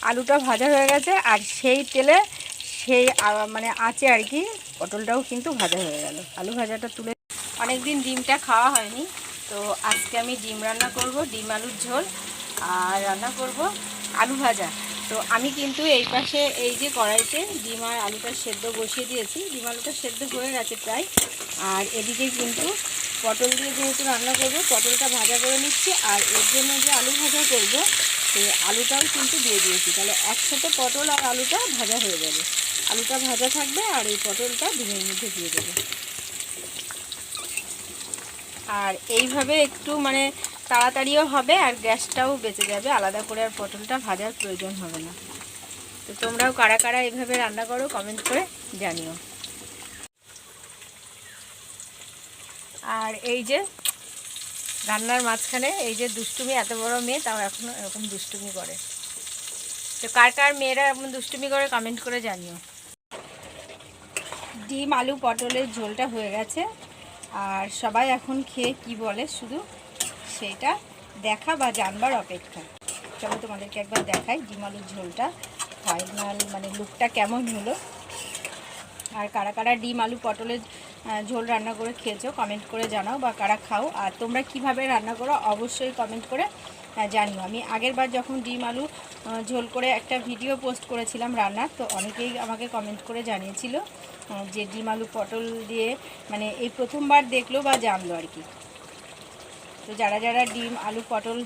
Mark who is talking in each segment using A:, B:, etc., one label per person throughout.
A: আলুটা ভাজা হয়ে গেছে, আর সেই তেলে সেই মানে আঁচে আর কি পটলটাও কিন্তু ভাজা হয়ে গেল। আলু ভাজাটা তুলে, অনেকদিন ডিমটা খাওয়া হয়নি, তো আজকে আমি ডিম রান্না করব, ডিম আলুর ঝোল, আর রান্না করব আলু ভাজা। তো আমি কিন্তু এই পাশে এই যে কড়াইতে ডিম আর আলুটা সেদ্ধ বসিয়ে দিয়েছি, ডিম আলুটা সেদ্ধ হয়ে গেছে প্রায়। আর এদিকে কিন্তু পটল দিয়ে যেহেতু রান্না করব, পটলটা ভাজা করে নিচ্ছি, আর এর জন্য যে আলু ভাজা করব সেই আলুটাও কিন্তু দিয়ে দিয়েছি। তাহলে একসাথে পটল আর আলুটা ভাজা হয়ে যাবে, আলুটা ভাজা থাকবে আর এই পটলটা ডিমের মধ্যে দিয়ে দেবো। আর এইভাবে একটু মানে তাড়াতাড়িও হবে আর গ্যাসটাও বেঁচে যাবে, আলাদা করে আর পটলটা ভাজার প্রয়োজন হবে না। তো তোমরাও কারা কারা এইভাবে রান্না করো কমেন্ট করে জানিও। আর এই যে রান্নার মাঝখানে এই যে দুষ্টুমি, এত বড় মেয়ে তাও এখনও এরকম দুষ্টুমি করে। তো কার কার মেয়েরা এমন দুষ্টুমি করে কমেন্ট করে জানিও। ডিম আলু পটলের ঝোলটা হয়ে গেছে, আর সবাই এখন খেয়ে কি বলে শুধু সেটা দেখা বা জানবার অপেক্ষা। চলো তোমাদেরকে একবার দেখাই ডিম আলুর ঝোলটা ফাইনাল মানে লুকটা কেমন হলো। আর কারা কারা ডিম আলু পটলের ঝোল রান্না করে খেয়েছো কমেন্ট করে জানাও, বা কারা খাও, আর তোমরা কিভাবে রান্না করো অবশ্যই কমেন্ট করে জানিও। আমি আগের বার যখন ডিম আলু ঝোল করে একটা ভিডিও পোস্ট করেছিলাম রান্নার, তো অনেকেই আমাকে কমেন্ট করে জানিয়েছিল যে ডিম আলু পটল দিয়ে মানে এই প্রথমবার দেখলো বা জানলো আর কি। তো যারা যারা ডিম আলু পটল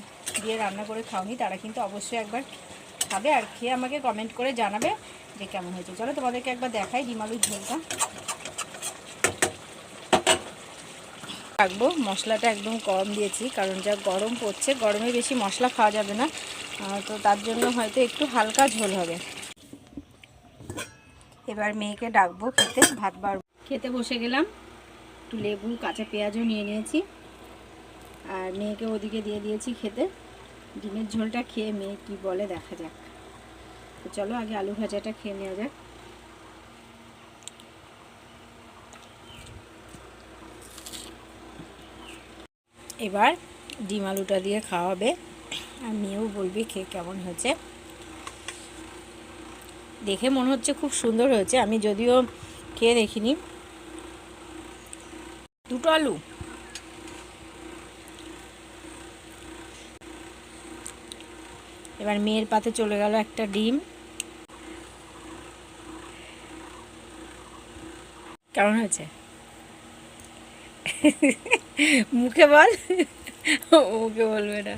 A: দিয়ে রান্না করে খাওনি তারা কিন্তু অবশ্যই একবার খাবে, আর খেয়ে আমাকে কমেন্ট করে জানাবে যে কেমন হয়েছে। চলো তোমাদেরকে একবার দেখাই ডিম আলুর ঝোলটা। রাখবো, মশলাটা একদম কম দিয়েছি কারণ যা গরম পড়ছে, গরমে বেশি মশলা খাওয়া যাবে না, তো তার জন্য হয়তো একটু হালকা ঝোল হবে। এবার মেয়েকে ডাকবো খেতে, ভাত বাড়বো। খেতে বসে গেলাম, একটু লেবু কাঁচা পেঁয়াজও নিয়ে নিয়েছি, আর মেয়েকে ওদিকে দিয়ে দিয়েছি খেতে। ডিমের ঝোলটা খেয়ে মেয়ে কি বলে দেখা যাক। তো চলো আগে আলু ভাজাটা খেয়ে নেওয়া যাক। এবার ডিম আলুটা দিয়ে খাওয়াবে, আর মেয়েও বলবে খেয়ে কেমন হয়েছে। দেখে মনে হচ্ছে খুব সুন্দর হয়েছে, আমি যদিও খেয়ে দেখিনি। দুটো আলু, এবার মেয়ের পাতে চলে গেল একটা ডিম। কেমন হয়েছে মুখে বল, মুখে বলবে না।